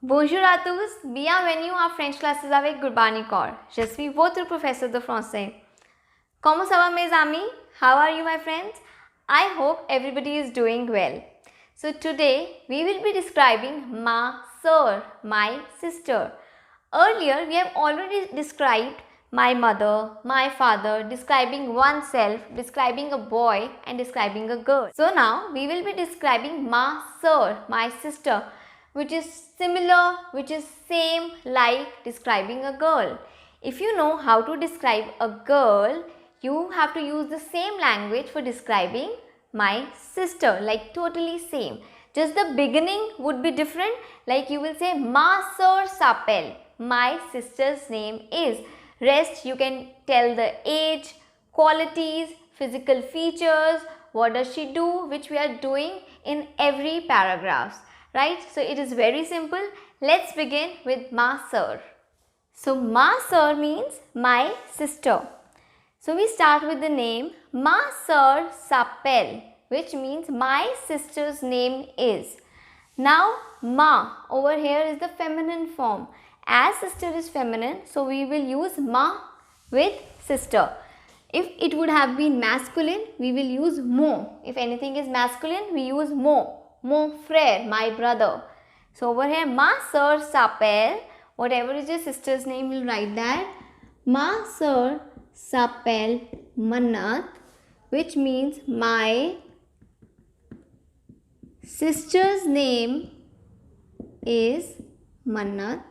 Bonjour à tous, bienvenue à French classes avec Gurbani Kaur. Je suis votre professeur de français. Comment ça va mes amis? How are you my friends? I hope everybody is doing well. So today we will be describing ma soeur, my sister. Earlier we have already described my mother, my father, describing oneself, describing a boy and describing a girl. So now we will be describing ma soeur, my sister, which is similar, which is same like describing a girl. If you know how to describe a girl, you have to use the same language for describing my sister, like totally same. Just the beginning would be different, like you will say ma soeur s'appelle, my sister's name is. Rest you can tell the age, qualities, physical features, what does she do, which we are doing in every paragraph, right? So it is very simple. Let's begin with ma soeur. So ma soeur means my sister. So we start with the name ma soeur s'appelle, which means my sister's name is. Now ma over here is the feminine form. As sister is feminine, so we will use ma with sister. If it would have been masculine, we will use mon. If anything is masculine, we use mon frère, my brother. So over here ma soeur s'appelle, whatever is your sister's name, we'll write that. Ma soeur s'appelle Manat, which means my sister's name is Manat,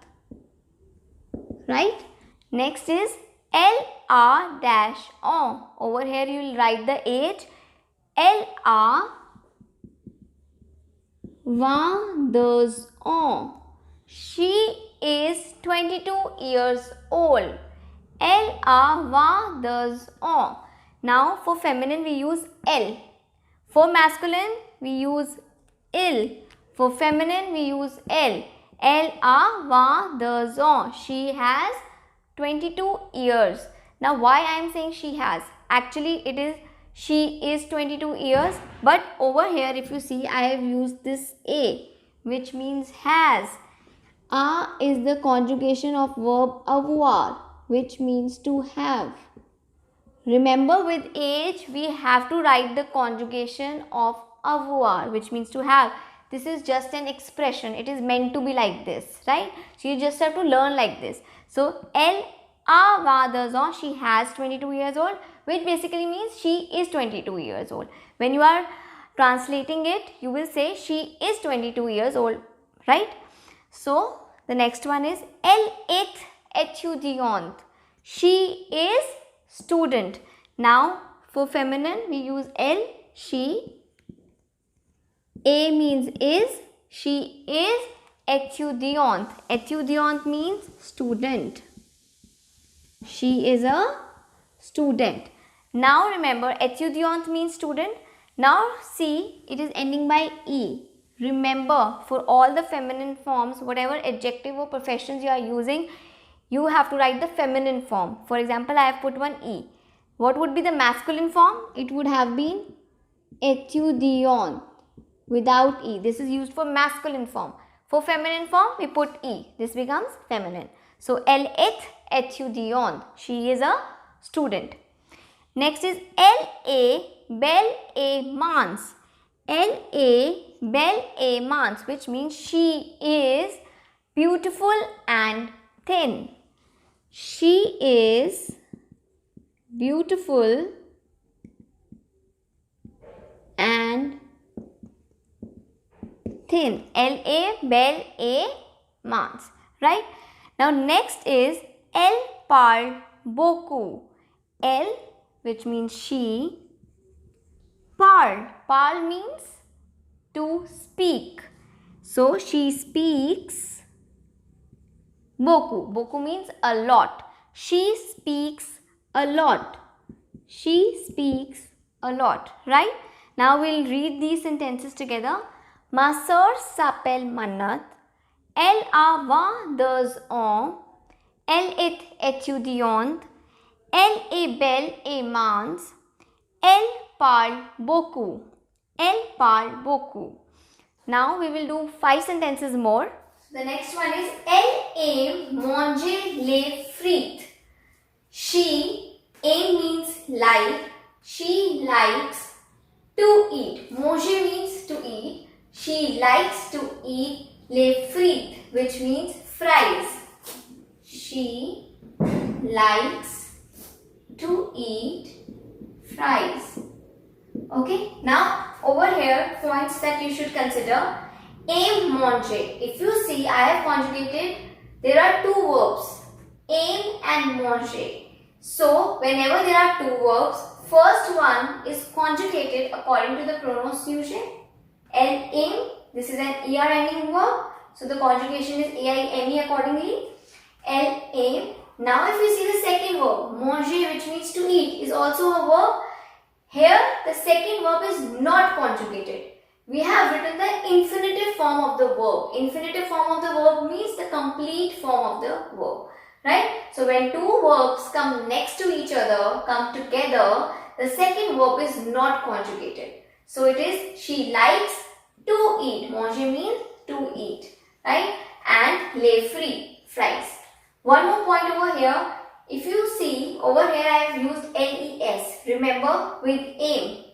right? Next is LR-on. Over here you will write the age. LR 22 ans. She is 22 years old. LR 22 ans. Now for feminine we use L. For masculine we use il. For feminine we use L. LR 22 ans. She has 22 years. Now why I am saying she has? Actually it is she is 22 years, but over here if you see I have used this a, which means has. A is the conjugation of verb avoir, which means to have. Remember with age we have to write the conjugation of avoir, which means to have. This is just an expression. It is meant to be like this, right? So you just have to learn like this. So elle a 22 ans, she has 22 years old, which basically means she is 22 years old. When you are translating it, you will say she is 22 years old, right? So the next one is elle est étudiante. She is student. Now for feminine we use elle, she. A means is, she is étudiante. Étudiante means student. She is a student. Now remember étudiante means student. Now see, it is ending by E. Remember, for all the feminine forms, whatever adjective or professions you are using, you have to write the feminine form. For example, I have put one E. What would be the masculine form? It would have been étudiant without E. This is used for masculine form. For feminine form, we put E. This becomes feminine. So, elle est étudiante. She is a student. Next is elle est belle et mince. Elle est belle et mince, which means she is beautiful and thin. She is beautiful and thin. Elle est belle et mince, right? Now next is elle parle beaucoup. Elle, which means she. Parle. Parle means to speak. So she speaks beaucoup. Beaucoup means a lot. She speaks a lot. She speaks a lot, right? Now we'll read these sentences together. Ma soeur s'appelle Manat. Elle a 22 ans. Elle est étudiante. Elle est belle et mince. Elle parle beaucoup. Elle parle beaucoup. Now we will do 5 sentences more. The next one is elle aime manger les frites. She, aim means like, she likes to eat. Manger means to eat. She likes to eat les frites, which means fries. She likes to eat fries. Okay, now over here points that you should consider. Aim manger. If you see, I have conjugated, there are two verbs, aim and manger. So whenever there are two verbs, first one is conjugated according to the pronouns usage. Elle aime, this is an er ending verb, so the conjugation is aime accordingly. Elle aime. Now if you see the second verb, manger, which means to eat, is also a verb. Here the second verb is not conjugated. We have written the infinitive form of the verb. Infinitive form of the verb means the complete form of the verb. Right? So when two verbs come next to each other, come together, the second verb is not conjugated. So it is she likes to eat. Manger means to eat. Right? And les frites, fries. One more point over here. If you see, over here I have used les. Remember, with aim,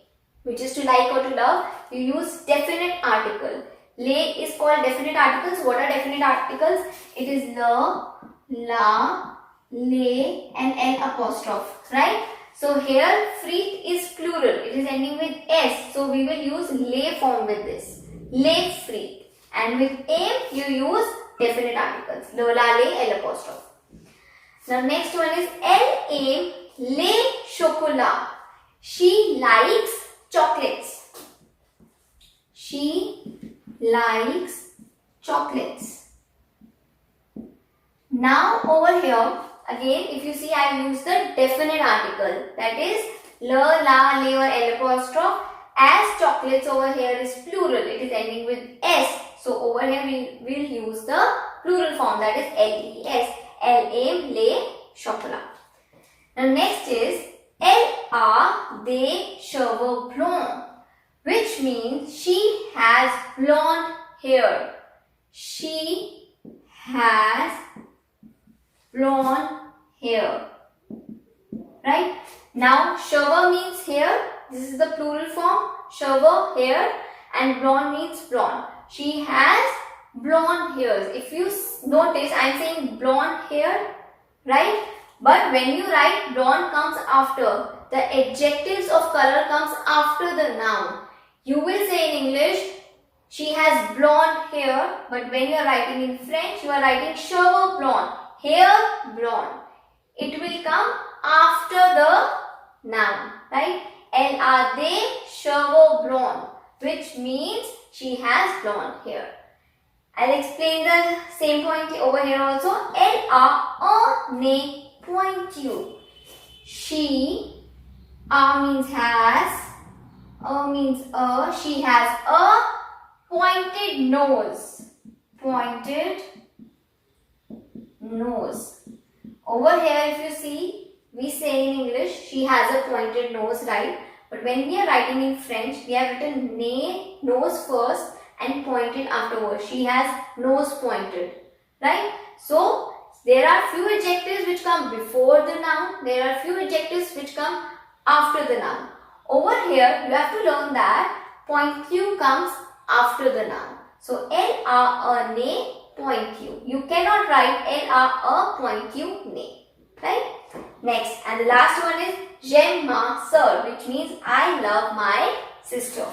which is to like or to love, you use definite article. Les is called definite articles. What are definite articles? It is le, la, le and l apostrophe. Right? So here frite is plural. It is ending with s. So we will use les form with this. Les frites. And with aim you use definite articles. Le, la, le, l apostrophe. Now next one is elle aime les chocolats. She likes chocolates. She likes chocolates. Now over here again, if you see, I have used the definite article, that is le, la, le or l apostrophe. As chocolates over here is plural, it is ending with s. So over here we will use the plural form, that is les. Elle aime les chocolats. Now next is elle a des cheveux blonds, which means she has blonde hair. She has blonde hair. Right? Now cheveux means hair. This is the plural form. Cheveux, hair, and blonde means blonde. She has blonde hairs. If you notice, I am saying blonde hair, right? But when you write, blonde comes after. The adjectives of color comes after the noun. You will say in English, she has blonde hair, but when you are writing in French, you are writing cheveux blonde, hair blonde. It will come after the noun, right? Elle a des cheveux blonds, which means she has blonde hair. I'll explain the same point over here also. Elle a un nez pointu. She, a means has, a means a, she has a pointed nose. Pointed nose. Over here if you see, we say in English, she has a pointed nose, right? But when we are writing in French, we have written nez, nose first, and pointed afterwards. She has nose pointed, right? So there are few adjectives which come before the noun. There are few adjectives which come after the noun. Over here, you have to learn that pointu comes after the noun. So elle a un nez pointu. You cannot write elle a un pointu nez, right? Next, and the last one is j'aime ma soeur, which means I love my sister.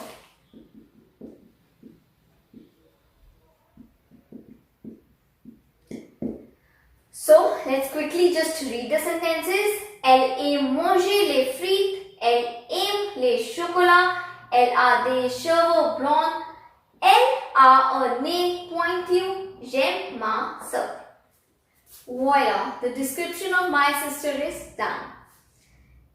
So let's quickly just read the sentences. Elle aime manger les frites. Elle aime les chocolats. Elle a des cheveux blonds. Elle a un nez pointu. J'aime ma soeur. Voila, the description of my sister is done.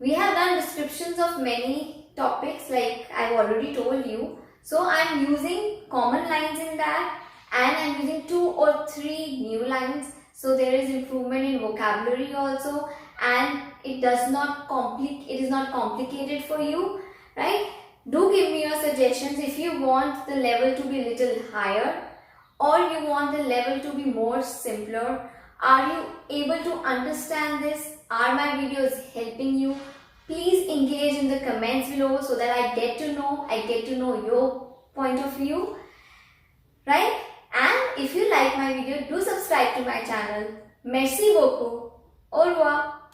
We have done descriptions of many topics like I've already told you. So I'm using common lines in that, and I'm using 2 or 3 new lines. So there is improvement in vocabulary also, and it is not complicated for you, right? Do give me your suggestions if you want the level to be a little higher, or you want the level to be more simpler? Are you able to understand this? Are my videos helping you? Please engage in the comments below so that I get to know your point of view, right? And if you like my video, do subscribe to my channel. Merci beaucoup. Au revoir.